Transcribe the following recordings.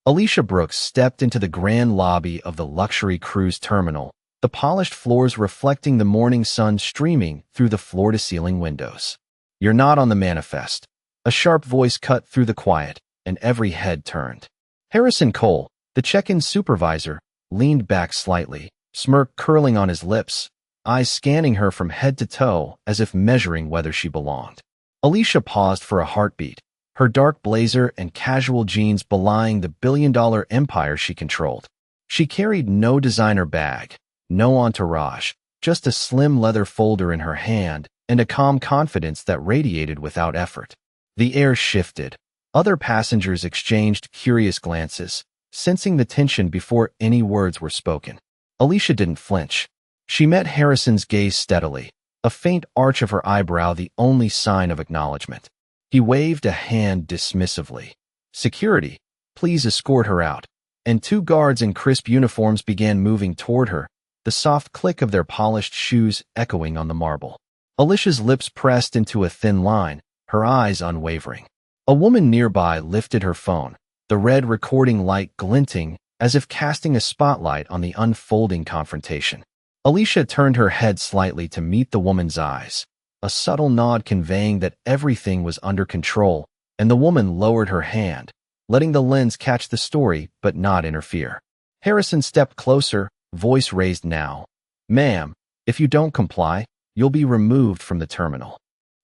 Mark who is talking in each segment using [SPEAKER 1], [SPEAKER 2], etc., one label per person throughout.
[SPEAKER 1] Alicia Brooks stepped into the grand lobby of the luxury cruise terminal, the polished floors reflecting the morning sun streaming through the floor-to-ceiling windows. "You're not on the manifest." A sharp voice cut through the quiet, and every head turned. Harrison Cole, the check-in supervisor, leaned back slightly, smirk curling on his lips, eyes scanning her from head to toe as if measuring whether she belonged. Alicia paused for a heartbeat, her dark blazer and casual jeans belying the billion-dollar empire she controlled. She carried no designer bag, no entourage, just a slim leather folder in her hand and a calm confidence that radiated without effort. The air shifted. Other passengers exchanged curious glances, sensing the tension before any words were spoken. Alicia didn't flinch. She met Harrison's gaze steadily, a faint arch of her eyebrow the only sign of acknowledgment. He waved a hand dismissively. "Security, please escort her out," and two guards in crisp uniforms began moving toward her, the soft click of their polished shoes echoing on the marble. Alicia's lips pressed into a thin line, her eyes unwavering. A woman nearby lifted her phone, the red recording light glinting as if casting a spotlight on the unfolding confrontation. Alicia turned her head slightly to meet the woman's eyes, a subtle nod conveying that everything was under control, and the woman lowered her hand, letting the lens catch the story but not interfere. Harrison stepped closer, voice raised now. "Ma'am, if you don't comply, you'll be removed from the terminal."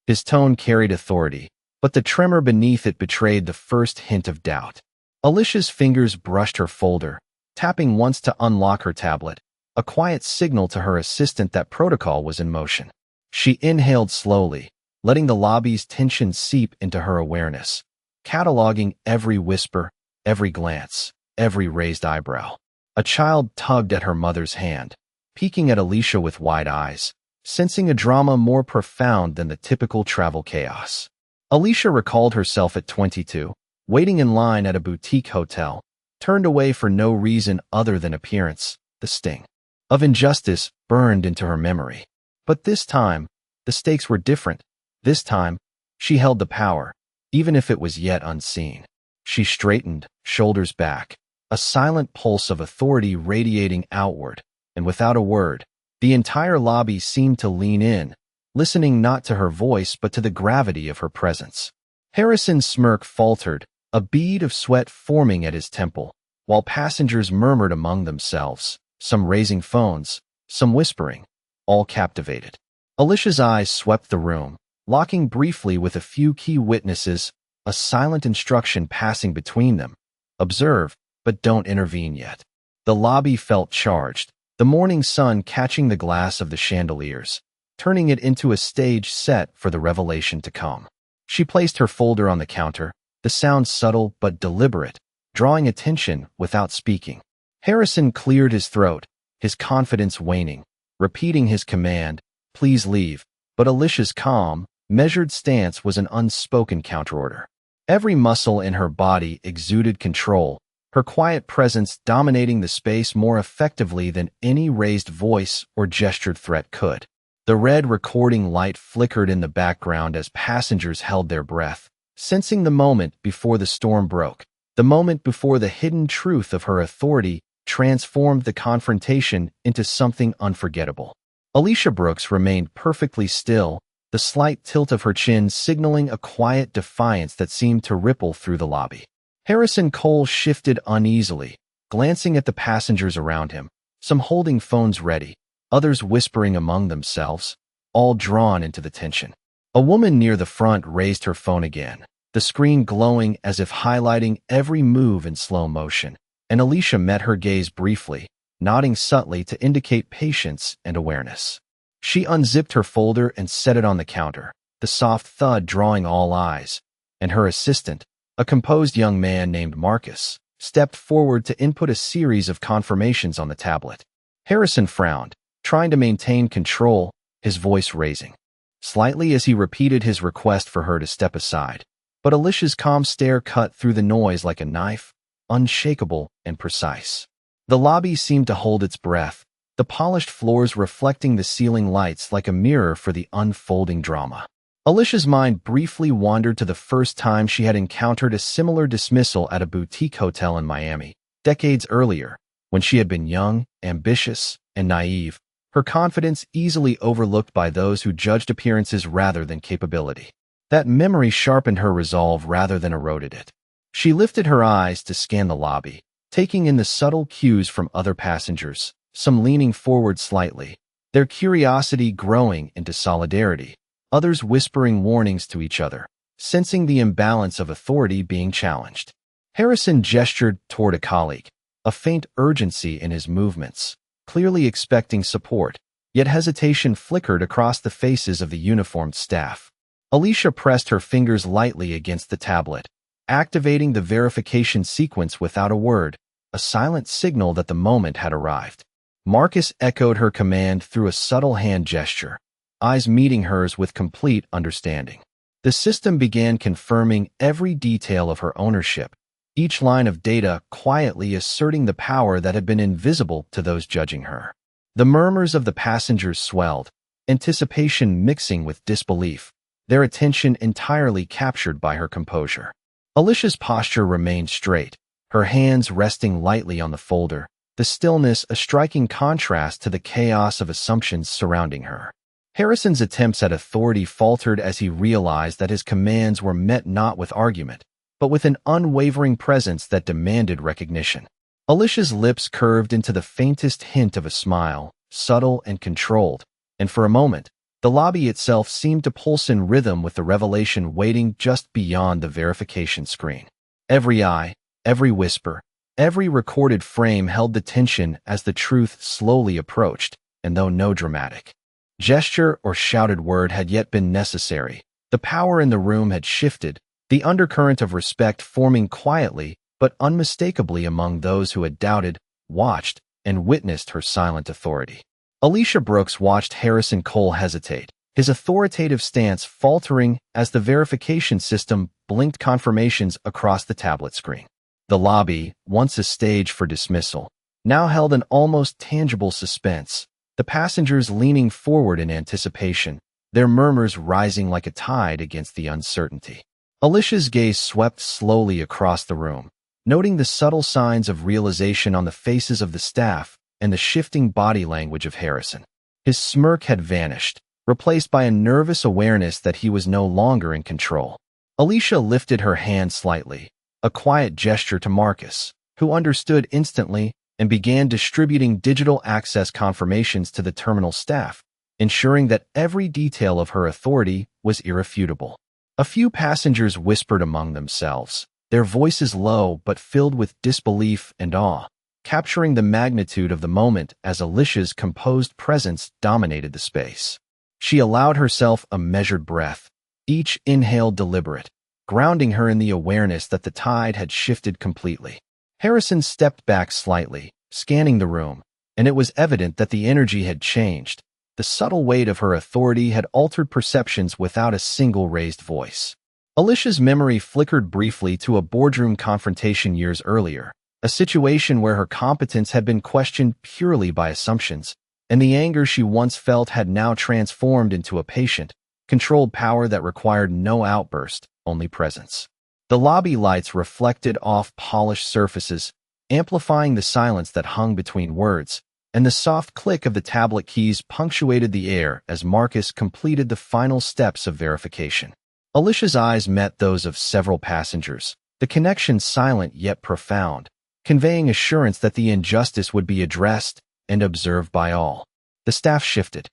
[SPEAKER 1] His tone carried authority, but the tremor beneath it betrayed the first hint of doubt. Alicia's fingers brushed her folder, tapping once to unlock her tablet, a quiet signal to her assistant that protocol was in motion. She inhaled slowly, letting the lobby's tension seep into her awareness, cataloging every whisper, every glance, every raised eyebrow. A child tugged at her mother's hand, peeking at Alicia with wide eyes, sensing a drama more profound than the typical travel chaos. Alicia recalled herself at 22, waiting in line at a boutique hotel, turned away for no reason other than appearance. The sting of injustice burned into her memory. But this time, the stakes were different. This time, she held the power, even if it was yet unseen. She straightened, shoulders back, a silent pulse of authority radiating outward, and without a word, the entire lobby seemed to lean in, listening not to her voice but to the gravity of her presence. Harrison's smirk faltered, a bead of sweat forming at his temple, while passengers murmured among themselves, some raising phones, some whispering, all captivated. Alicia's eyes swept the room, locking briefly with a few key witnesses, a silent instruction passing between them. "Observe, but don't intervene yet." The lobby felt charged, the morning sun catching the glass of the chandeliers, turning it into a stage set for the revelation to come. She placed her folder on the counter, the sound subtle but deliberate, drawing attention without speaking. Harrison cleared his throat, his confidence waning, repeating his command, "Please leave," but Alicia's calm, measured stance was an unspoken counterorder. Every muscle in her body exuded control, her quiet presence dominating the space more effectively than any raised voice or gestured threat could. The red recording light flickered in the background as passengers held their breath, sensing the moment before the storm broke, the moment before the hidden truth of her authority transformed the confrontation into something unforgettable. Alicia Brooks remained perfectly still, the slight tilt of her chin signaling a quiet defiance that seemed to ripple through the lobby. Harrison Cole shifted uneasily, glancing at the passengers around him, some holding phones ready, others whispering among themselves, all drawn into the tension. A woman near the front raised her phone again, the screen glowing as if highlighting every move in slow motion, and Alicia met her gaze briefly, nodding subtly to indicate patience and awareness. She unzipped her folder and set it on the counter, the soft thud drawing all eyes, and her assistant, a composed young man named Marcus, stepped forward to input a series of confirmations on the tablet. Harrison frowned, trying to maintain control, his voice raising slightly as he repeated his request for her to step aside. But Alicia's calm stare cut through the noise like a knife, unshakable and precise. The lobby seemed to hold its breath, the polished floors reflecting the ceiling lights like a mirror for the unfolding drama. Alicia's mind briefly wandered to the first time she had encountered a similar dismissal at a boutique hotel in Miami, decades earlier, when she had been young, ambitious, and naive, her confidence easily overlooked by those who judged appearances rather than capability. That memory sharpened her resolve rather than eroded it. She lifted her eyes to scan the lobby, taking in the subtle cues from other passengers, some leaning forward slightly, their curiosity growing into solidarity, others whispering warnings to each other, sensing the imbalance of authority being challenged. Harrison gestured toward a colleague, a faint urgency in his movements, clearly expecting support, yet hesitation flickered across the faces of the uniformed staff. Alicia pressed her fingers lightly against the tablet, activating the verification sequence without a word, a silent signal that the moment had arrived. Marcus echoed her command through a subtle hand gesture, eyes meeting hers with complete understanding. The system began confirming every detail of her ownership, each line of data quietly asserting the power that had been invisible to those judging her. The murmurs of the passengers swelled, anticipation mixing with disbelief, their attention entirely captured by her composure. Alicia's posture remained straight, her hands resting lightly on the folder, the stillness a striking contrast to the chaos of assumptions surrounding her. Harrison's attempts at authority faltered as he realized that his commands were met not with argument, but with an unwavering presence that demanded recognition. Alicia's lips curved into the faintest hint of a smile, subtle and controlled, and for a moment, the lobby itself seemed to pulse in rhythm with the revelation waiting just beyond the verification screen. Every eye, every whisper, every recorded frame held the tension as the truth slowly approached, and though no dramatic gesture or shouted word had yet been necessary, the power in the room had shifted, the undercurrent of respect forming quietly but unmistakably among those who had doubted, watched, and witnessed her silent authority. Alicia Brooks watched Harrison Cole hesitate, his authoritative stance faltering as the verification system blinked confirmations across the tablet screen. The lobby, once a stage for dismissal, now held an almost tangible suspense, the passengers leaning forward in anticipation, their murmurs rising like a tide against the uncertainty. Alicia's gaze swept slowly across the room, noting the subtle signs of realization on the faces of the staff and the shifting body language of Harrison. His smirk had vanished, replaced by a nervous awareness that he was no longer in control. Alicia lifted her hand slightly, a quiet gesture to Marcus, who understood instantly and began distributing digital access confirmations to the terminal staff, ensuring that every detail of her authority was irrefutable. A few passengers whispered among themselves, their voices low but filled with disbelief and awe, capturing the magnitude of the moment as Alicia's composed presence dominated the space. She allowed herself a measured breath, each inhale deliberate, grounding her in the awareness that the tide had shifted completely. Harrison stepped back slightly, scanning the room, and it was evident that the energy had changed. The subtle weight of her authority had altered perceptions without a single raised voice. Alicia's memory flickered briefly to a boardroom confrontation years earlier, a situation where her competence had been questioned purely by assumptions, and the anger she once felt had now transformed into a patient, controlled power that required no outburst, only presence. The lobby lights reflected off polished surfaces, amplifying the silence that hung between words, and the soft click of the tablet keys punctuated the air as Marcus completed the final steps of verification. Alicia's eyes met those of several passengers, the connection silent yet profound, conveying assurance that the injustice would be addressed and observed by all. The staff shifted.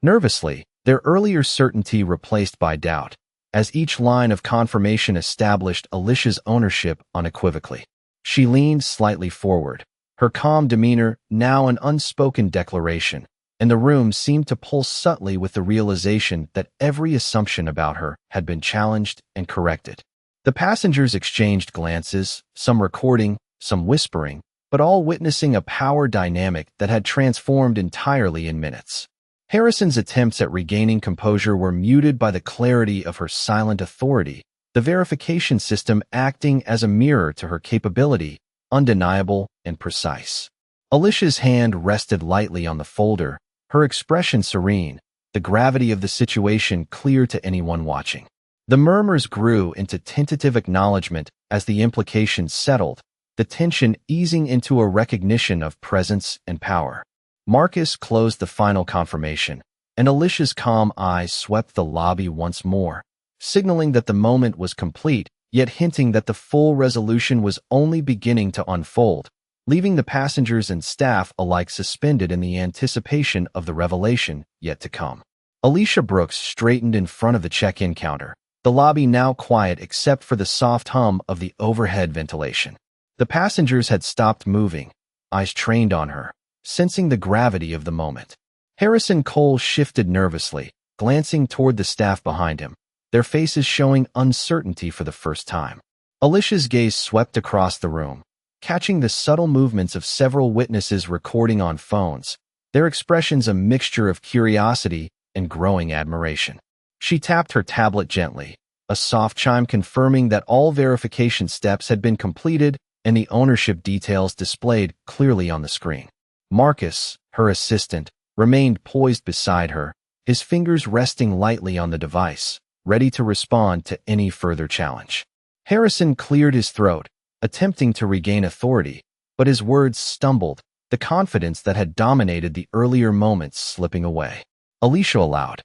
[SPEAKER 1] Nervously, their earlier certainty replaced by doubt, as each line of confirmation established Alicia's ownership unequivocally. She leaned slightly forward, her calm demeanor now an unspoken declaration, and the room seemed to pulse subtly with the realization that every assumption about her had been challenged and corrected. The passengers exchanged glances, some recording, some whispering, but all witnessing a power dynamic that had transformed entirely in minutes. Harrison's attempts at regaining composure were muted by the clarity of her silent authority, the verification system acting as a mirror to her capability, undeniable and precise. Alicia's hand rested lightly on the folder, her expression serene, the gravity of the situation clear to anyone watching. The murmurs grew into tentative acknowledgment as the implications settled, the tension easing into a recognition of presence and power. Marcus closed the final confirmation, and Alicia's calm eyes swept the lobby once more, signaling that the moment was complete, yet hinting that the full resolution was only beginning to unfold, leaving the passengers and staff alike suspended in the anticipation of the revelation yet to come. Alicia Brooks straightened in front of the check-in counter, the lobby now quiet except for the soft hum of the overhead ventilation. The passengers had stopped moving, eyes trained on her, sensing the gravity of the moment. Harrison Cole shifted nervously, glancing toward the staff behind him, their faces showing uncertainty for the first time. Alicia's gaze swept across the room, catching the subtle movements of several witnesses recording on phones, their expressions a mixture of curiosity and growing admiration. She tapped her tablet gently, a soft chime confirming that all verification steps had been completed and the ownership details displayed clearly on the screen. Marcus, her assistant, remained poised beside her, his fingers resting lightly on the device, ready to respond to any further challenge. Harrison cleared his throat, attempting to regain authority, but his words stumbled, the confidence that had dominated the earlier moments slipping away. Alicia allowed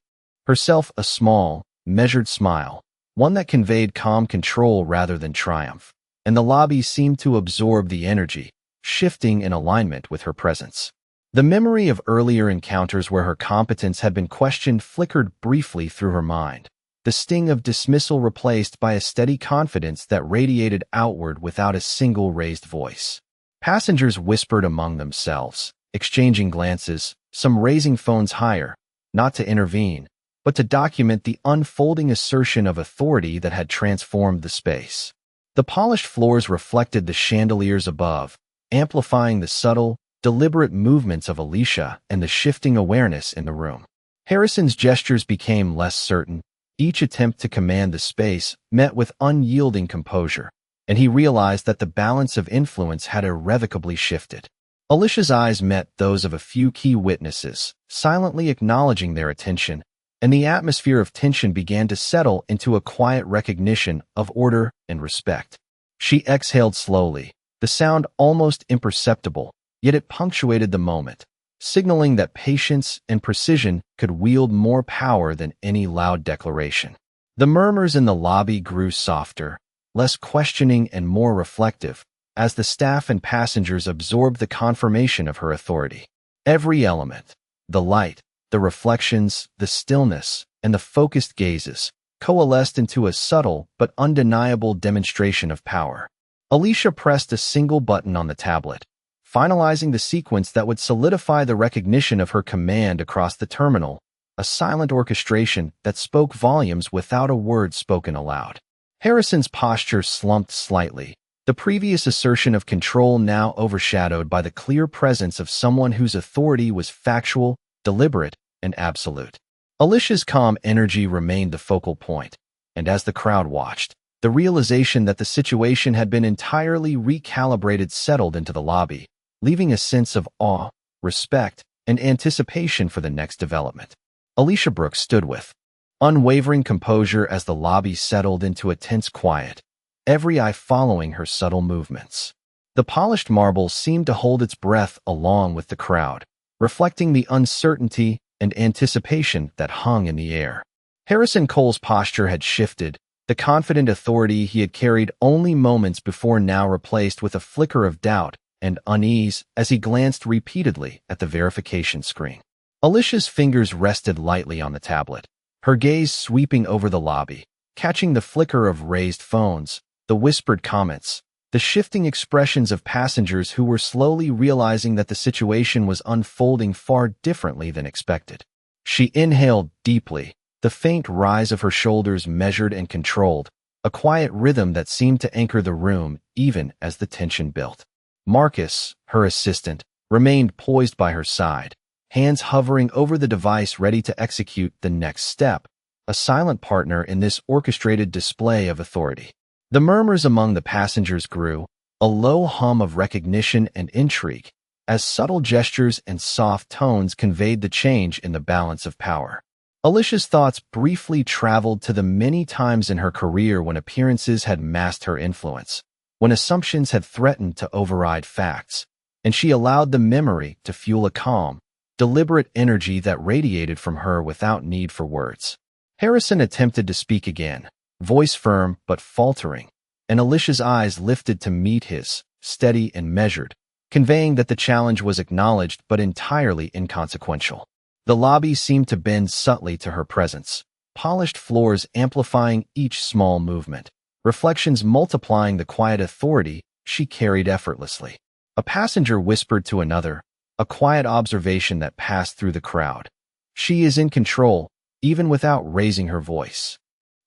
[SPEAKER 1] herself a small, measured smile, one that conveyed calm control rather than triumph, and the lobby seemed to absorb the energy, shifting in alignment with her presence. The memory of earlier encounters where her competence had been questioned flickered briefly through her mind, the sting of dismissal replaced by a steady confidence that radiated outward without a single raised voice. Passengers whispered among themselves, exchanging glances, some raising phones higher, not to intervene, but to document the unfolding assertion of authority that had transformed the space. The polished floors reflected the chandeliers above, amplifying the subtle, deliberate movements of Alicia and the shifting awareness in the room. Harrison's gestures became less certain, each attempt to command the space met with unyielding composure, and he realized that the balance of influence had irrevocably shifted. Alicia's eyes met those of a few key witnesses, silently acknowledging their attention, and the atmosphere of tension began to settle into a quiet recognition of order and respect. She exhaled slowly, the sound almost imperceptible, yet it punctuated the moment, signaling that patience and precision could wield more power than any loud declaration. The murmurs in the lobby grew softer, less questioning and more reflective, as the staff and passengers absorbed the confirmation of her authority. Every element, the light, the reflections, the stillness, and the focused gazes, coalesced into a subtle but undeniable demonstration of power. Alicia pressed a single button on the tablet, finalizing the sequence that would solidify the recognition of her command across the terminal, a silent orchestration that spoke volumes without a word spoken aloud. Harrison's posture slumped slightly, the previous assertion of control now overshadowed by the clear presence of someone whose authority was factual, deliberate, and absolute. Alicia's calm energy remained the focal point, and as the crowd watched, the realization that the situation had been entirely recalibrated settled into the lobby, leaving a sense of awe, respect, and anticipation for the next development. Alicia Brooks stood with unwavering composure as the lobby settled into a tense quiet, every eye following her subtle movements. The polished marble seemed to hold its breath along with the crowd, reflecting the uncertainty and anticipation that hung in the air. Harrison Cole's posture had shifted, the confident authority he had carried only moments before now replaced with a flicker of doubt and unease as he glanced repeatedly at the verification screen. Alicia's fingers rested lightly on the tablet, her gaze sweeping over the lobby, catching the flicker of raised phones, the whispered comments, the shifting expressions of passengers who were slowly realizing that the situation was unfolding far differently than expected. She inhaled deeply, the faint rise of her shoulders measured and controlled, a quiet rhythm that seemed to anchor the room even as the tension built. Marcus, her assistant, remained poised by her side, hands hovering over the device ready to execute the next step, a silent partner in this orchestrated display of authority. The murmurs among the passengers grew, a low hum of recognition and intrigue, as subtle gestures and soft tones conveyed the change in the balance of power. Alicia's thoughts briefly traveled to the many times in her career when appearances had masked her influence, when assumptions had threatened to override facts, and she allowed the memory to fuel a calm, deliberate energy that radiated from her without need for words. Harrison attempted to speak again, voice firm but faltering, and Alicia's eyes lifted to meet his, steady and measured, conveying that the challenge was acknowledged but entirely inconsequential. The lobby seemed to bend subtly to her presence, polished floors amplifying each small movement, reflections multiplying the quiet authority she carried effortlessly. A passenger whispered to another, a quiet observation that passed through the crowd. She is in control, even without raising her voice.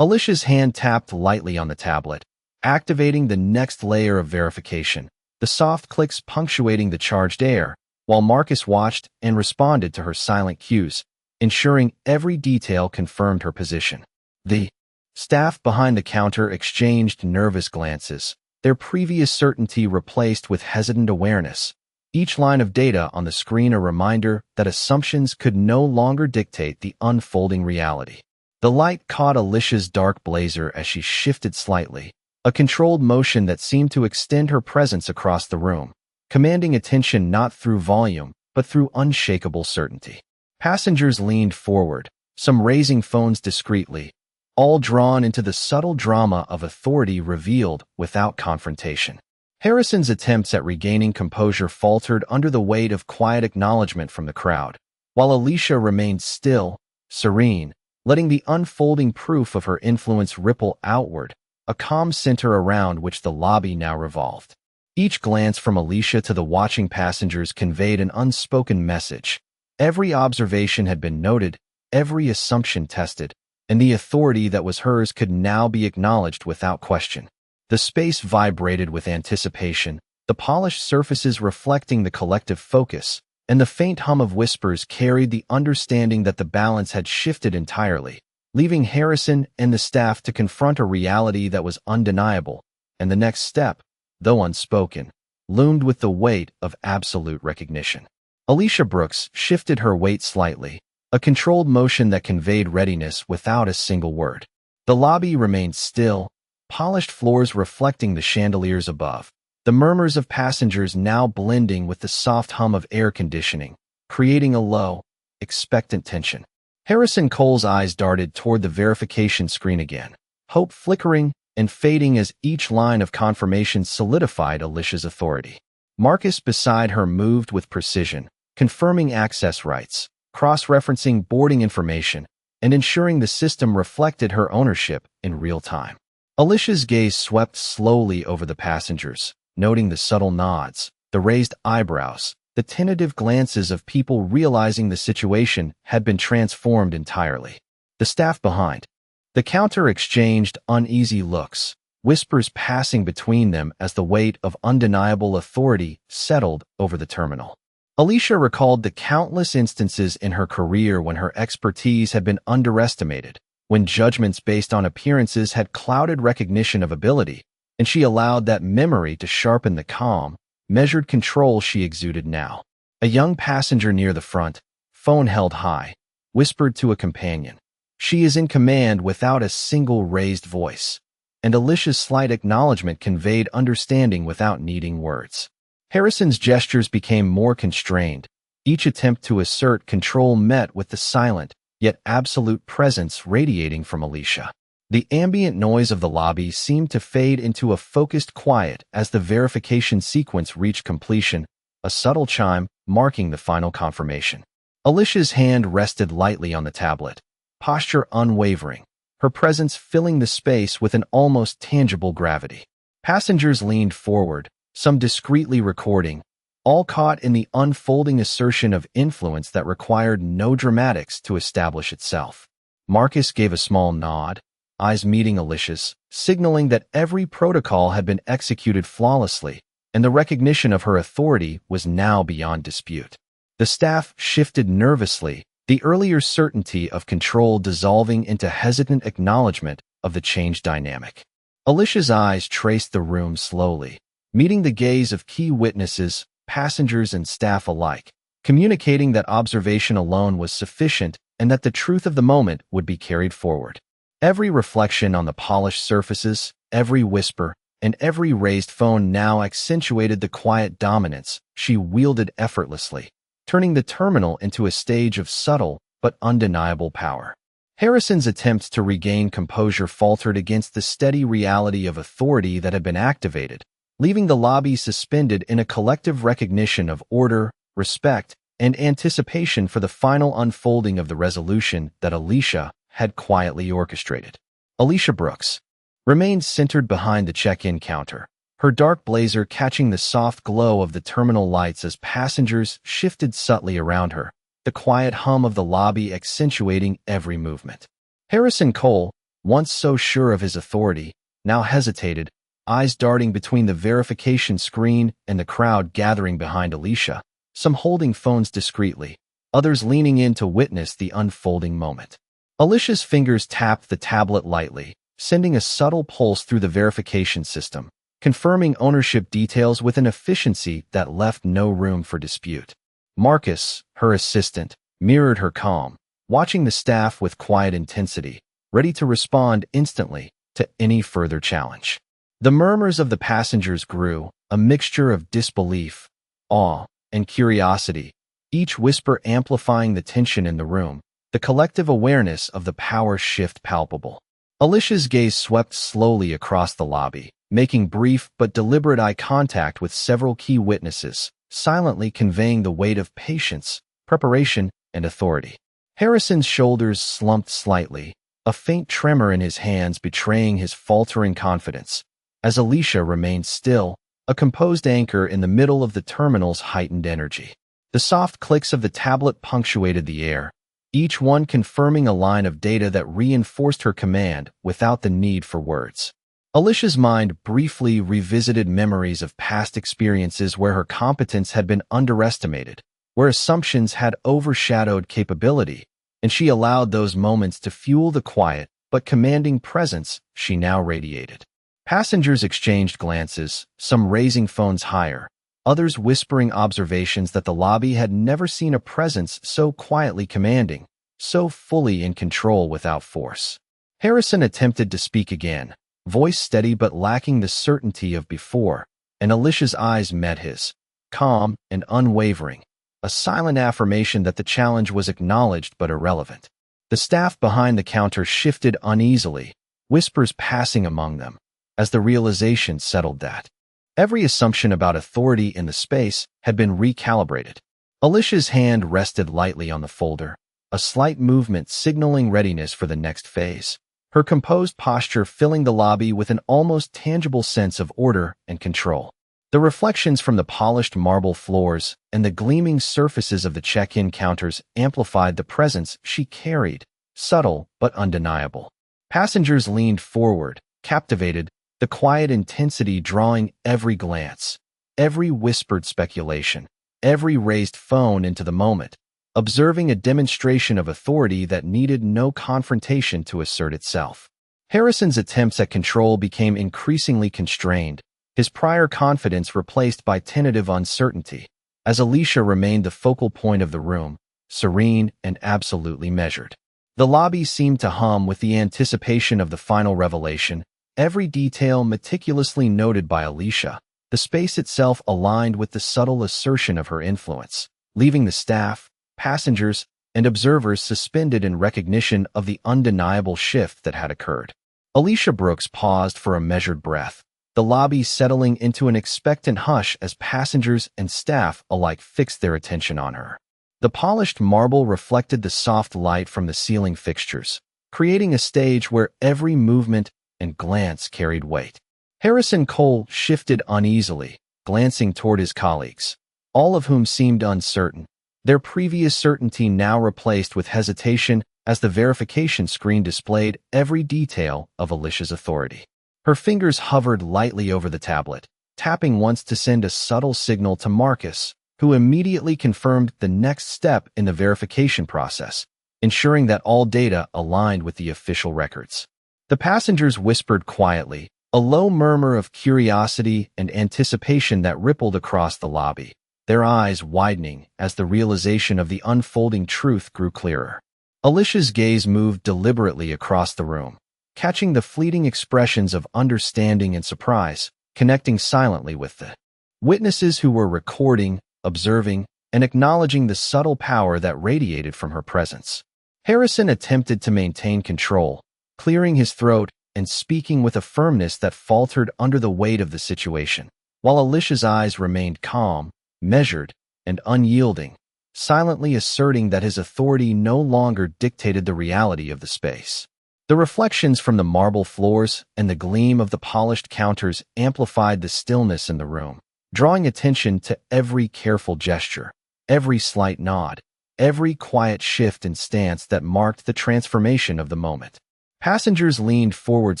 [SPEAKER 1] Alicia's hand tapped lightly on the tablet, activating the next layer of verification, the soft clicks punctuating the charged air, while Marcus watched and responded to her silent cues, ensuring every detail confirmed her position. The staff behind the counter exchanged nervous glances, their previous certainty replaced with hesitant awareness, each line of data on the screen a reminder that assumptions could no longer dictate the unfolding reality. The light caught Alicia's dark blazer as she shifted slightly, a controlled motion that seemed to extend her presence across the room, commanding attention not through volume, but through unshakable certainty. Passengers leaned forward, some raising phones discreetly, all drawn into the subtle drama of authority revealed without confrontation. Harrison's attempts at regaining composure faltered under the weight of quiet acknowledgment from the crowd, while Alicia remained still, serene, letting the unfolding proof of her influence ripple outward, a calm center around which the lobby now revolved. Each glance from Alicia to the watching passengers conveyed an unspoken message. Every observation had been noted, every assumption tested, and the authority that was hers could now be acknowledged without question. The space vibrated with anticipation, the polished surfaces reflecting the collective focus, and the faint hum of whispers carried the understanding that the balance had shifted entirely, leaving Harrison and the staff to confront a reality that was undeniable, and the next step, though unspoken, loomed with the weight of absolute recognition. Alicia Brooks shifted her weight slightly, a controlled motion that conveyed readiness without a single word. The lobby remained still, polished floors reflecting the chandeliers above, the murmurs of passengers now blending with the soft hum of air conditioning, creating a low, expectant tension. Harrison Cole's eyes darted toward the verification screen again, hope flickering and fading as each line of confirmation solidified Alicia's authority. Marcus beside her moved with precision, confirming access rights, cross-referencing boarding information, and ensuring the system reflected her ownership in real time. Alicia's gaze swept slowly over the passengers, noting the subtle nods, the raised eyebrows, the tentative glances of people realizing the situation had been transformed entirely. The staff behind the counter exchanged uneasy looks, whispers passing between them as the weight of undeniable authority settled over the terminal. Alicia recalled the countless instances in her career when her expertise had been underestimated, when judgments based on appearances had clouded recognition of ability, and she allowed that memory to sharpen the calm, measured control she exuded now. A young passenger near the front, phone held high, whispered to a companion, "She is in command," without a single raised voice, and Alicia's slight acknowledgment conveyed understanding without needing words. Harrison's gestures became more constrained, each attempt to assert control met with the silent, yet absolute presence radiating from Alicia. The ambient noise of the lobby seemed to fade into a focused quiet as the verification sequence reached completion, a subtle chime marking the final confirmation. Alicia's hand rested lightly on the tablet, posture unwavering, her presence filling the space with an almost tangible gravity. Passengers leaned forward, some discreetly recording, all caught in the unfolding assertion of influence that required no dramatics to establish itself. Marcus gave a small nod, eyes meeting Alicia's, signaling that every protocol had been executed flawlessly, and the recognition of her authority was now beyond dispute. The staff shifted nervously, the earlier certainty of control dissolving into hesitant acknowledgment of the changed dynamic. Alicia's eyes traced the room slowly, meeting the gaze of key witnesses, passengers and staff alike, communicating that observation alone was sufficient and that the truth of the moment would be carried forward. Every reflection on the polished surfaces, every whisper, and every raised phone now accentuated the quiet dominance she wielded effortlessly, turning the terminal into a stage of subtle but undeniable power. Harrison's attempts to regain composure faltered against the steady reality of authority that had been activated, leaving the lobby suspended in a collective recognition of order, respect, and anticipation for the final unfolding of the resolution that Alicia had quietly orchestrated. Alicia Brooks remained centered behind the check-in counter, her dark blazer catching the soft glow of the terminal lights as passengers shifted subtly around her, the quiet hum of the lobby accentuating every movement. Harrison Cole, once so sure of his authority, now hesitated, eyes darting between the verification screen and the crowd gathering behind Alicia, some holding phones discreetly, others leaning in to witness the unfolding moment. Alicia's fingers tapped the tablet lightly, sending a subtle pulse through the verification system, confirming ownership details with an efficiency that left no room for dispute. Marcus, her assistant, mirrored her calm, watching the staff with quiet intensity, ready to respond instantly to any further challenge. The murmurs of the passengers grew, a mixture of disbelief, awe, and curiosity, each whisper amplifying the tension in the room, the collective awareness of the power shift palpable. Alicia's gaze swept slowly across the lobby, making brief but deliberate eye contact with several key witnesses, silently conveying the weight of patience, preparation, and authority. Harrison's shoulders slumped slightly, a faint tremor in his hands betraying his faltering confidence, as Alicia remained still, a composed anchor in the middle of the terminal's heightened energy. The soft clicks of the tablet punctuated the air, each one confirming a line of data that reinforced her command without the need for words. Alicia's mind briefly revisited memories of past experiences where her competence had been underestimated, where assumptions had overshadowed capability, and she allowed those moments to fuel the quiet but commanding presence she now radiated. Passengers exchanged glances, some raising phones higher, others whispering observations that the lobby had never seen a presence so quietly commanding, so fully in control without force. Harrison attempted to speak again, voice steady but lacking the certainty of before, and Alicia's eyes met his, calm and unwavering, a silent affirmation that the challenge was acknowledged but irrelevant. The staff behind the counter shifted uneasily, whispers passing among them, as the realization settled that every assumption about authority in the space had been recalibrated. Alicia's hand rested lightly on the folder, a slight movement signaling readiness for the next phase, her composed posture filling the lobby with an almost tangible sense of order and control. The reflections from the polished marble floors and the gleaming surfaces of the check-in counters amplified the presence she carried, subtle but undeniable. Passengers leaned forward, captivated, the quiet intensity drawing every glance, every whispered speculation, every raised phone into the moment, observing a demonstration of authority that needed no confrontation to assert itself. Harrison's attempts at control became increasingly constrained, his prior confidence replaced by tentative uncertainty, as Alicia remained the focal point of the room, serene and absolutely measured. The lobby seemed to hum with the anticipation of the final revelation, every detail meticulously noted by Alicia, the space itself aligned with the subtle assertion of her influence, leaving the staff, passengers, and observers suspended in recognition of the undeniable shift that had occurred. Alicia Brooks paused for a measured breath, the lobby settling into an expectant hush as passengers and staff alike fixed their attention on her. The polished marble reflected the soft light from the ceiling fixtures, creating a stage where every movement and glance carried weight. Harrison Cole shifted uneasily, glancing toward his colleagues, all of whom seemed uncertain, their previous certainty now replaced with hesitation as the verification screen displayed every detail of Alicia's authority. Her fingers hovered lightly over the tablet, tapping once to send a subtle signal to Marcus, who immediately confirmed the next step in the verification process, ensuring that all data aligned with the official records. The passengers whispered quietly, a low murmur of curiosity and anticipation that rippled across the lobby, their eyes widening as the realization of the unfolding truth grew clearer. Alicia's gaze moved deliberately across the room, catching the fleeting expressions of understanding and surprise, connecting silently with the witnesses who were recording, observing, and acknowledging the subtle power that radiated from her presence. Harrison attempted to maintain control, clearing his throat and speaking with a firmness that faltered under the weight of the situation, while Alicia's eyes remained calm, measured, and unyielding, silently asserting that his authority no longer dictated the reality of the space. The reflections from the marble floors and the gleam of the polished counters amplified the stillness in the room, drawing attention to every careful gesture, every slight nod, every quiet shift in stance that marked the transformation of the moment. Passengers leaned forward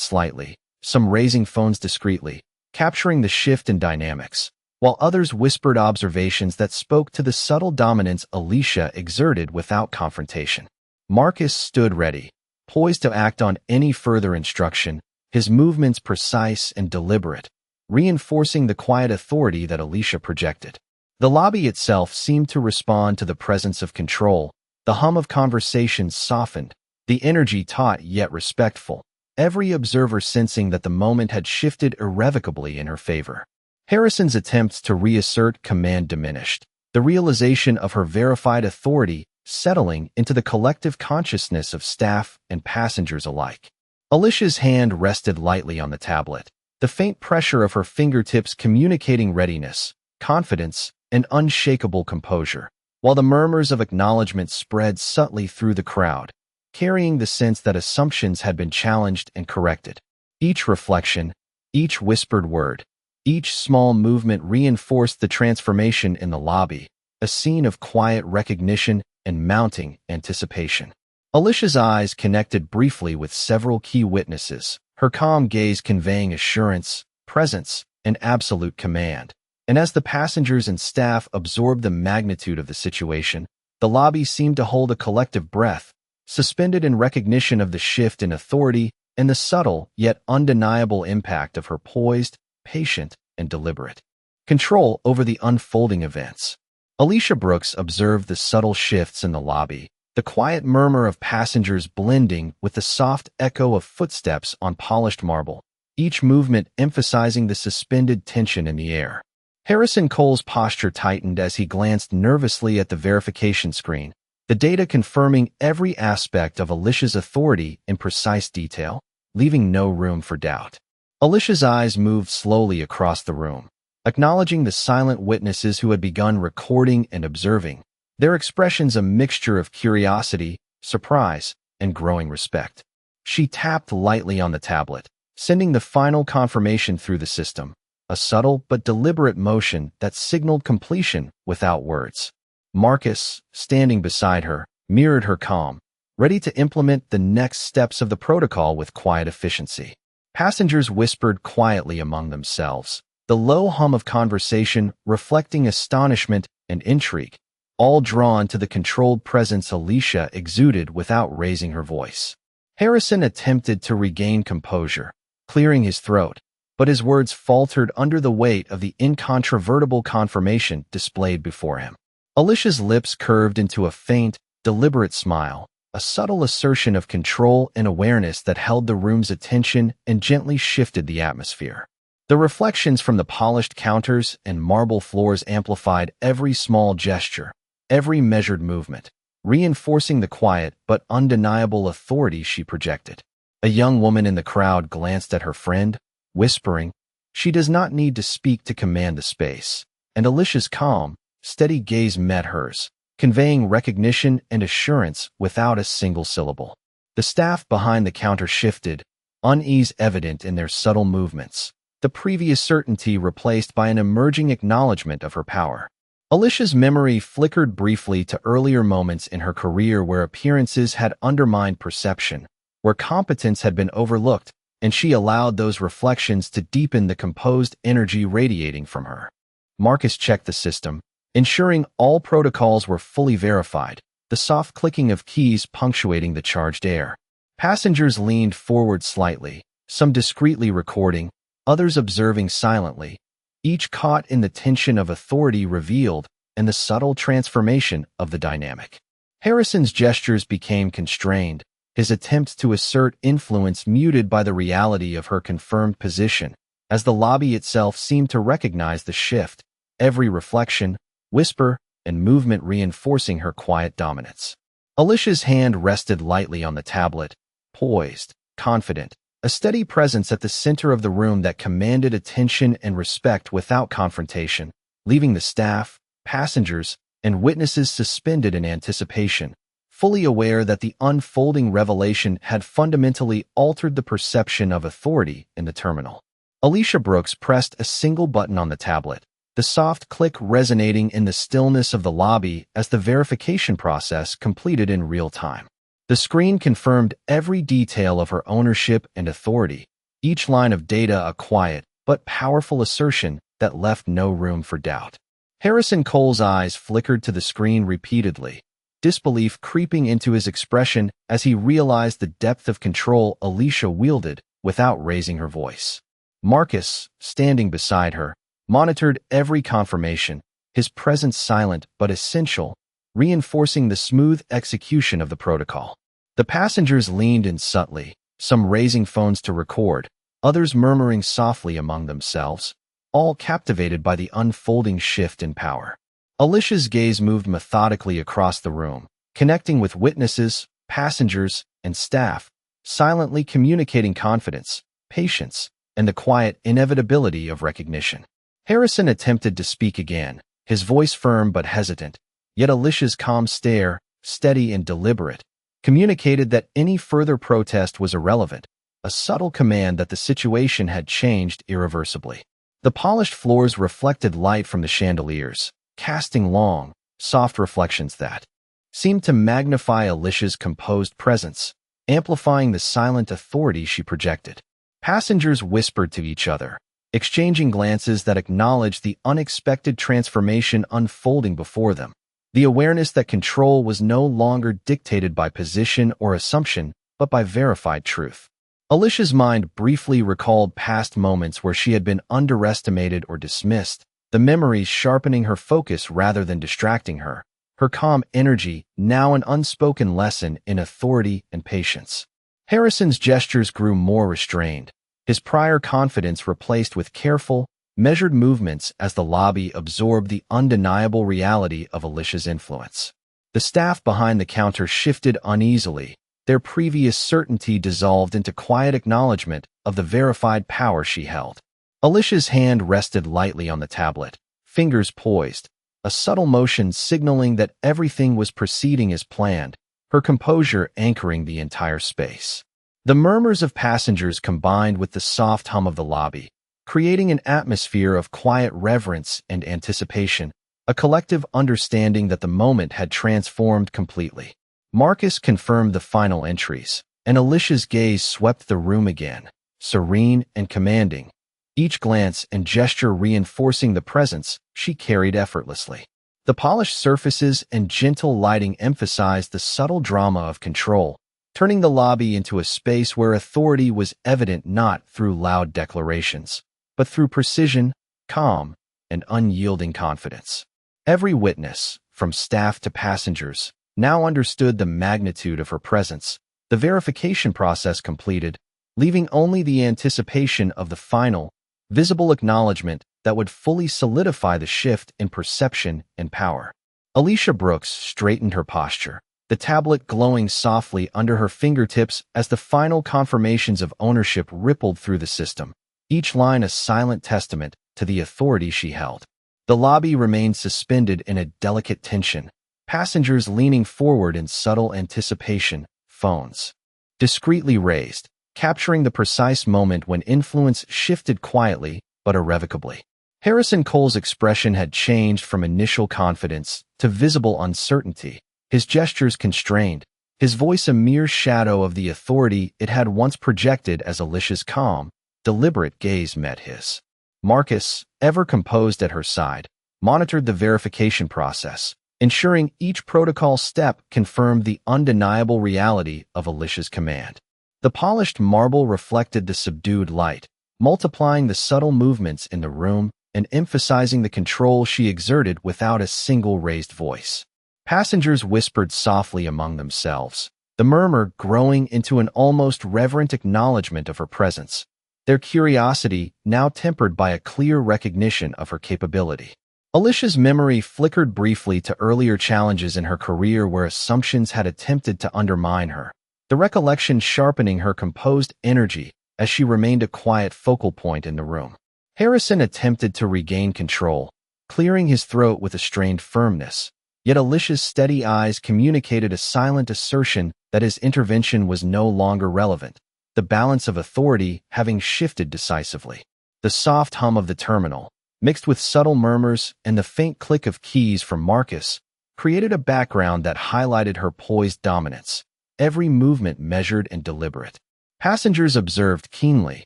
[SPEAKER 1] slightly, some raising phones discreetly, capturing the shift in dynamics, while others whispered observations that spoke to the subtle dominance Alicia exerted without confrontation. Marcus stood ready, poised to act on any further instruction, his movements precise and deliberate, reinforcing the quiet authority that Alicia projected. The lobby itself seemed to respond to the presence of control. The hum of conversations softened, the energy taut yet respectful, every observer sensing that the moment had shifted irrevocably in her favor. Harrison's attempts to reassert command diminished, the realization of her verified authority settling into the collective consciousness of staff and passengers alike. Alicia's hand rested lightly on the tablet, the faint pressure of her fingertips communicating readiness, confidence, and unshakable composure, while the murmurs of acknowledgment spread subtly through the crowd, carrying the sense that assumptions had been challenged and corrected. Each reflection, each whispered word, each small movement reinforced the transformation in the lobby, a scene of quiet recognition and mounting anticipation. Alicia's eyes connected briefly with several key witnesses, her calm gaze conveying assurance, presence, and absolute command. And as the passengers and staff absorbed the magnitude of the situation, the lobby seemed to hold a collective breath, suspended in recognition of the shift in authority and the subtle yet undeniable impact of her poised, patient, and deliberate control over the unfolding events. Alicia Brooks observed the subtle shifts in the lobby, the quiet murmur of passengers blending with the soft echo of footsteps on polished marble, each movement emphasizing the suspended tension in the air. Harrison Cole's posture tightened as he glanced nervously at the verification screen, the data confirming every aspect of Alicia's authority in precise detail, leaving no room for doubt. Alicia's eyes moved slowly across the room, acknowledging the silent witnesses who had begun recording and observing, their expressions a mixture of curiosity, surprise, and growing respect. She tapped lightly on the tablet, sending the final confirmation through the system, a subtle but deliberate motion that signaled completion without words. Marcus, standing beside her, mirrored her calm, ready to implement the next steps of the protocol with quiet efficiency. Passengers whispered quietly among themselves, the low hum of conversation reflecting astonishment and intrigue, all drawn to the controlled presence Alicia exuded without raising her voice. Harrison attempted to regain composure, clearing his throat, but his words faltered under the weight of the incontrovertible confirmation displayed before him. Alicia's lips curved into a faint, deliberate smile, a subtle assertion of control and awareness that held the room's attention and gently shifted the atmosphere. The reflections from the polished counters and marble floors amplified every small gesture, every measured movement, reinforcing the quiet but undeniable authority she projected. A young woman in the crowd glanced at her friend, whispering, "She does not need to speak to command the space," and Alicia's calm, steady gaze met hers, conveying recognition and assurance without a single syllable. The staff behind the counter shifted, unease evident in their subtle movements, the previous certainty replaced by an emerging acknowledgment of her power. Alicia's memory flickered briefly to earlier moments in her career where appearances had undermined perception, where competence had been overlooked, and she allowed those reflections to deepen the composed energy radiating from her. Marcus checked the system, ensuring all protocols were fully verified, the soft clicking of keys punctuating the charged air. Passengers leaned forward slightly, some discreetly recording, others observing silently, each caught in the tension of authority revealed and the subtle transformation of the dynamic. Harrison's gestures became constrained, his attempts to assert influence muted by the reality of her confirmed position, as the lobby itself seemed to recognize the shift, every reflection, whisper, and movement reinforcing her quiet dominance. Alicia's hand rested lightly on the tablet, poised, confident, a steady presence at the center of the room that commanded attention and respect without confrontation, leaving the staff, passengers, and witnesses suspended in anticipation, fully aware that the unfolding revelation had fundamentally altered the perception of authority in the terminal. Alicia Brooks pressed a single button on the tablet, the soft click resonating in the stillness of the lobby as the verification process completed in real time. The screen confirmed every detail of her ownership and authority, each line of data a quiet but powerful assertion that left no room for doubt. Harrison Cole's eyes flickered to the screen repeatedly, disbelief creeping into his expression as he realized the depth of control Alicia wielded without raising her voice. Marcus, standing beside her, monitored every confirmation, his presence silent but essential, reinforcing the smooth execution of the protocol. The passengers leaned in subtly, some raising phones to record, others murmuring softly among themselves, all captivated by the unfolding shift in power. Alicia's gaze moved methodically across the room, connecting with witnesses, passengers, and staff, silently communicating confidence, patience, and the quiet inevitability of recognition. Harrison attempted to speak again, his voice firm but hesitant, yet Alicia's calm stare, steady and deliberate, communicated that any further protest was irrelevant, a subtle command that the situation had changed irreversibly. The polished floors reflected light from the chandeliers, casting long, soft reflections that seemed to magnify Alicia's composed presence, amplifying the silent authority she projected. Passengers whispered to each other, exchanging glances that acknowledged the unexpected transformation unfolding before them, the awareness that control was no longer dictated by position or assumption, but by verified truth. Alicia's mind briefly recalled past moments where she had been underestimated or dismissed, the memories sharpening her focus rather than distracting her, her calm energy now an unspoken lesson in authority and patience. Harrison's gestures grew more restrained, his prior confidence replaced with careful, measured movements as the lobby absorbed the undeniable reality of Alicia's influence. The staff behind the counter shifted uneasily, their previous certainty dissolved into quiet acknowledgment of the verified power she held. Alicia's hand rested lightly on the tablet, fingers poised, a subtle motion signaling that everything was proceeding as planned, her composure anchoring the entire space. The murmurs of passengers combined with the soft hum of the lobby, creating an atmosphere of quiet reverence and anticipation, a collective understanding that the moment had transformed completely. Marcus confirmed the final entries, and Alicia's gaze swept the room again, serene and commanding, each glance and gesture reinforcing the presence she carried effortlessly. The polished surfaces and gentle lighting emphasized the subtle drama of control, turning the lobby into a space where authority was evident not through loud declarations, but through precision, calm, and unyielding confidence. Every witness, from staff to passengers, now understood the magnitude of her presence, the verification process completed, leaving only the anticipation of the final, visible acknowledgment that would fully solidify the shift in perception and power. Alicia Brooks straightened her posture, the tablet glowing softly under her fingertips as the final confirmations of ownership rippled through the system, each line a silent testament to the authority she held. The lobby remained suspended in a delicate tension, passengers leaning forward in subtle anticipation, phones discreetly raised, capturing the precise moment when influence shifted quietly but irrevocably. Harrison Cole's expression had changed from initial confidence to visible uncertainty, his gestures constrained, his voice a mere shadow of the authority it had once projected as Alicia's calm, deliberate gaze met his. Marcus, ever composed at her side, monitored the verification process, ensuring each protocol step confirmed the undeniable reality of Alicia's command. The polished marble reflected the subdued light, multiplying the subtle movements in the room and emphasizing the control she exerted without a single raised voice. Passengers whispered softly among themselves, the murmur growing into an almost reverent acknowledgment of her presence, their curiosity now tempered by a clear recognition of her capability. Alicia's memory flickered briefly to earlier challenges in her career where assumptions had attempted to undermine her, the recollection sharpening her composed energy as she remained a quiet focal point in the room. Harrison attempted to regain control, clearing his throat with a strained firmness, yet Alicia's steady eyes communicated a silent assertion that his intervention was no longer relevant, the balance of authority having shifted decisively. The soft hum of the terminal, mixed with subtle murmurs and the faint click of keys from Marcus, created a background that highlighted her poised dominance, every movement measured and deliberate. Passengers observed keenly,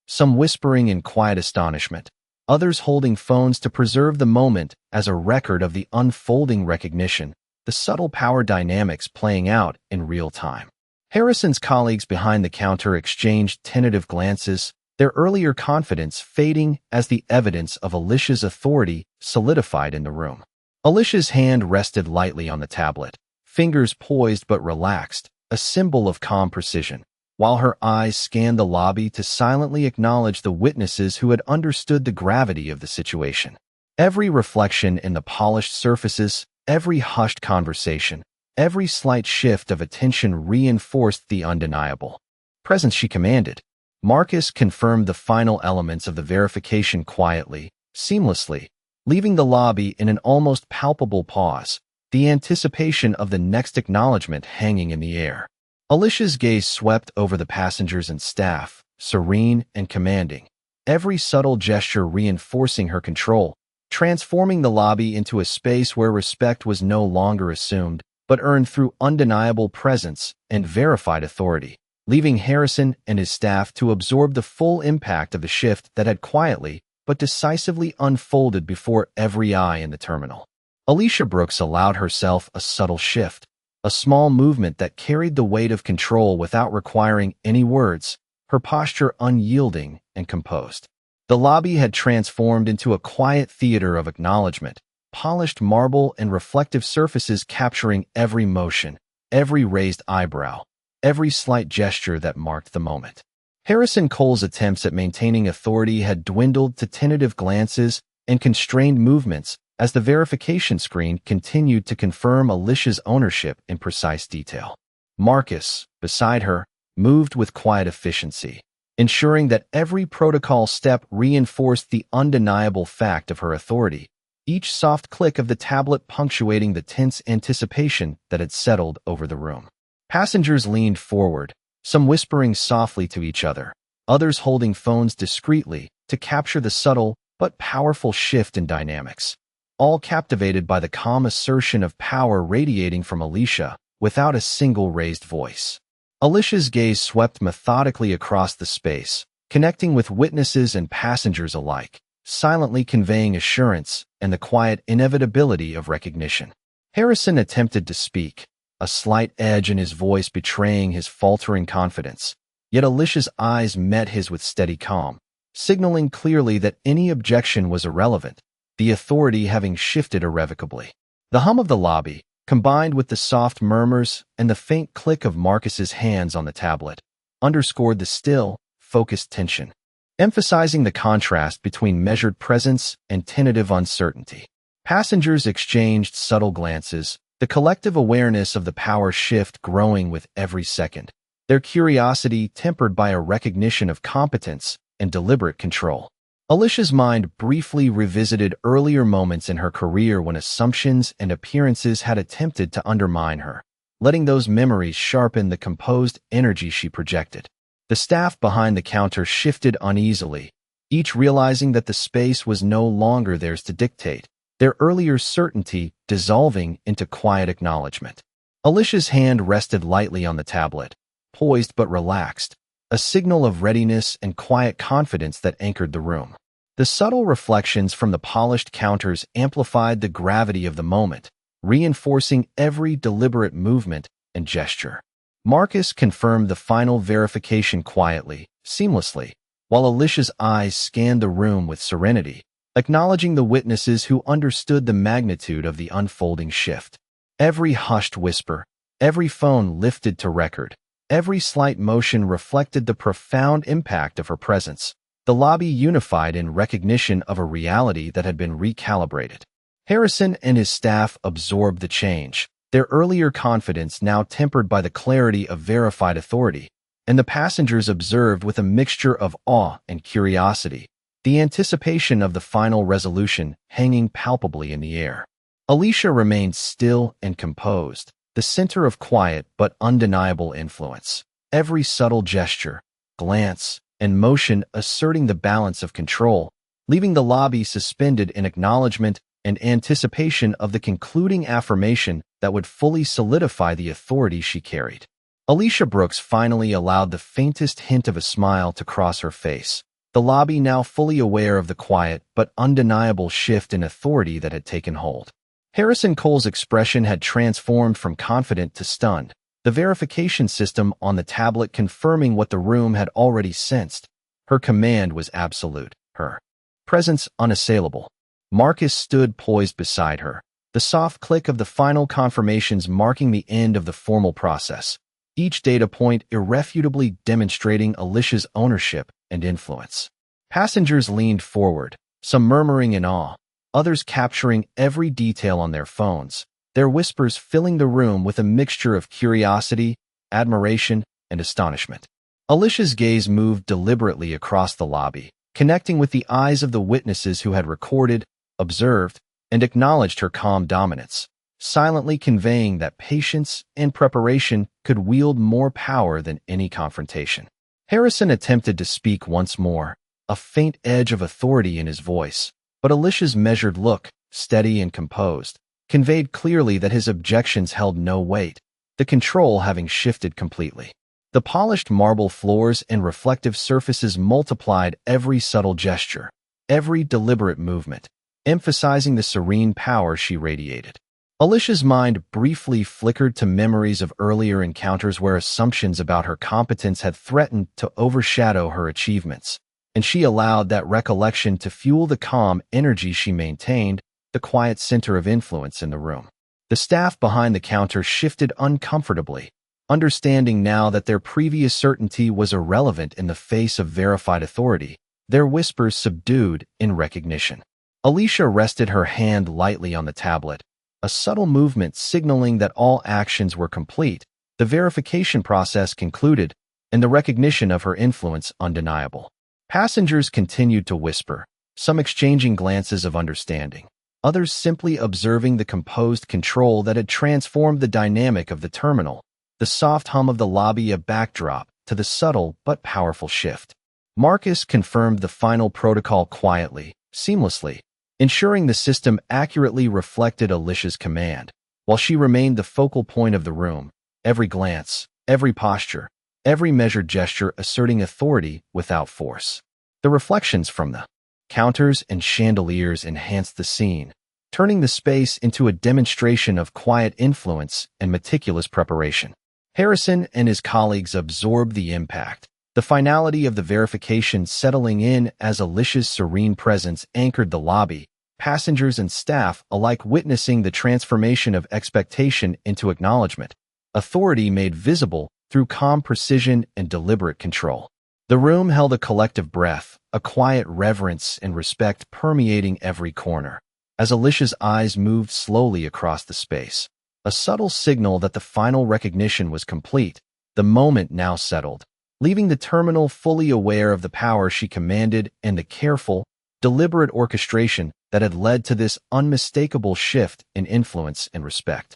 [SPEAKER 1] some whispering in quiet astonishment, others holding phones to preserve the moment as a record of the unfolding recognition, the subtle power dynamics playing out in real time. Harrison's colleagues behind the counter exchanged tentative glances, their earlier confidence fading as the evidence of Alicia's authority solidified in the room. Alicia's hand rested lightly on the tablet, fingers poised but relaxed, a symbol of calm precision, while her eyes scanned the lobby to silently acknowledge the witnesses who had understood the gravity of the situation. Every reflection in the polished surfaces, every hushed conversation, every slight shift of attention reinforced the undeniable presence she commanded. Marcus confirmed the final elements of the verification quietly, seamlessly, leaving the lobby in an almost palpable pause, the anticipation of the next acknowledgment hanging in the air. Alicia's gaze swept over the passengers and staff, serene and commanding, every subtle gesture reinforcing her control, transforming the lobby into a space where respect was no longer assumed, but earned through undeniable presence and verified authority, leaving Harrison and his staff to absorb the full impact of the shift that had quietly but decisively unfolded before every eye in the terminal. Alicia Brooks allowed herself a subtle shift, a small movement that carried the weight of control without requiring any words, her posture unyielding and composed. The lobby had transformed into a quiet theater of acknowledgment, polished marble and reflective surfaces capturing every motion, every raised eyebrow, every slight gesture that marked the moment. Harrison Cole's attempts at maintaining authority had dwindled to tentative glances and constrained movements as the verification screen continued to confirm Alicia's ownership in precise detail. Marcus, beside her, moved with quiet efficiency, ensuring that every protocol step reinforced the undeniable fact of her authority, each soft click of the tablet punctuating the tense anticipation that had settled over the room. Passengers leaned forward, some whispering softly to each other, others holding phones discreetly to capture the subtle but powerful shift in dynamics, all captivated by the calm assertion of power radiating from Alicia without a single raised voice. Alicia's gaze swept methodically across the space, connecting with witnesses and passengers alike, silently conveying assurance and the quiet inevitability of recognition. Harrison attempted to speak, a slight edge in his voice betraying his faltering confidence, yet Alicia's eyes met his with steady calm, signaling clearly that any objection was irrelevant, the authority having shifted irrevocably. The hum of the lobby, combined with the soft murmurs and the faint click of Marcus's hands on the tablet, underscored the still, focused tension, emphasizing the contrast between measured presence and tentative uncertainty. Passengers exchanged subtle glances, the collective awareness of the power shift growing with every second, their curiosity tempered by a recognition of competence and deliberate control. Alicia's mind briefly revisited earlier moments in her career when assumptions and appearances had attempted to undermine her, letting those memories sharpen the composed energy she projected. The staff behind the counter shifted uneasily, each realizing that the space was no longer theirs to dictate, their earlier certainty dissolving into quiet acknowledgment. Alicia's hand rested lightly on the tablet, poised but relaxed, a signal of readiness and quiet confidence that anchored the room. The subtle reflections from the polished counters amplified the gravity of the moment, reinforcing every deliberate movement and gesture. Marcus confirmed the final verification quietly, seamlessly, while Alicia's eyes scanned the room with serenity, acknowledging the witnesses who understood the magnitude of the unfolding shift. Every hushed whisper, every phone lifted to record, every slight motion reflected the profound impact of her presence. The lobby unified in recognition of a reality that had been recalibrated. Harrison and his staff absorbed the change, their earlier confidence now tempered by the clarity of verified authority, and the passengers observed with a mixture of awe and curiosity, the anticipation of the final resolution hanging palpably in the air. Alicia remained still and composed, the center of quiet but undeniable influence. Every subtle gesture, glance, and motion asserting the balance of control, leaving the lobby suspended in acknowledgment and anticipation of the concluding affirmation that would fully solidify the authority she carried. Alicia Brooks finally allowed the faintest hint of a smile to cross her face, the lobby now fully aware of the quiet but undeniable shift in authority that had taken hold. Harrison Cole's expression had transformed from confident to stunned, the verification system on the tablet confirming what the room had already sensed. Her command was absolute, her presence unassailable. Marcus stood poised beside her, the soft click of the final confirmations marking the end of the formal process, each data point irrefutably demonstrating Alicia's ownership and influence. Passengers leaned forward, some murmuring in awe, others capturing every detail on their phones, their whispers filling the room with a mixture of curiosity, admiration, and astonishment. Alicia's gaze moved deliberately across the lobby, connecting with the eyes of the witnesses who had recorded, observed, and acknowledged her calm dominance, silently conveying that patience and preparation could wield more power than any confrontation. Harrison attempted to speak once more, a faint edge of authority in his voice, but Alicia's measured look, steady and composed, conveyed clearly that his objections held no weight, the control having shifted completely. The polished marble floors and reflective surfaces multiplied every subtle gesture, every deliberate movement, emphasizing the serene power she radiated. Alicia's mind briefly flickered to memories of earlier encounters where assumptions about her competence had threatened to overshadow her achievements, and she allowed that recollection to fuel the calm energy she maintained, the quiet center of influence in the room. The staff behind the counter shifted uncomfortably, understanding now that their previous certainty was irrelevant in the face of verified authority, their whispers subdued in recognition. Alicia rested her hand lightly on the tablet, a subtle movement signaling that all actions were complete, the verification process concluded, and the recognition of her influence undeniable. Passengers continued to whisper, some exchanging glances of understanding, others simply observing the composed control that had transformed the dynamic of the terminal, the soft hum of the lobby a backdrop to the subtle but powerful shift. Marcus confirmed the final protocol quietly, seamlessly, ensuring the system accurately reflected Alicia's command, while she remained the focal point of the room, every glance, every posture, every measured gesture asserting authority without force. The reflections from the counters and chandeliers enhanced the scene, turning the space into a demonstration of quiet influence and meticulous preparation. Harrison and his colleagues absorbed the impact, the finality of the verification settling in as Alicia's serene presence anchored the lobby, passengers and staff alike witnessing the transformation of expectation into acknowledgment, authority made visible through calm precision and deliberate control. The room held a collective breath, a quiet reverence and respect permeating every corner, as Alicia's eyes moved slowly across the space, a subtle signal that the final recognition was complete, the moment now settled, leaving the terminal fully aware of the power she commanded and the careful, deliberate orchestration that had led to this unmistakable shift in influence and respect.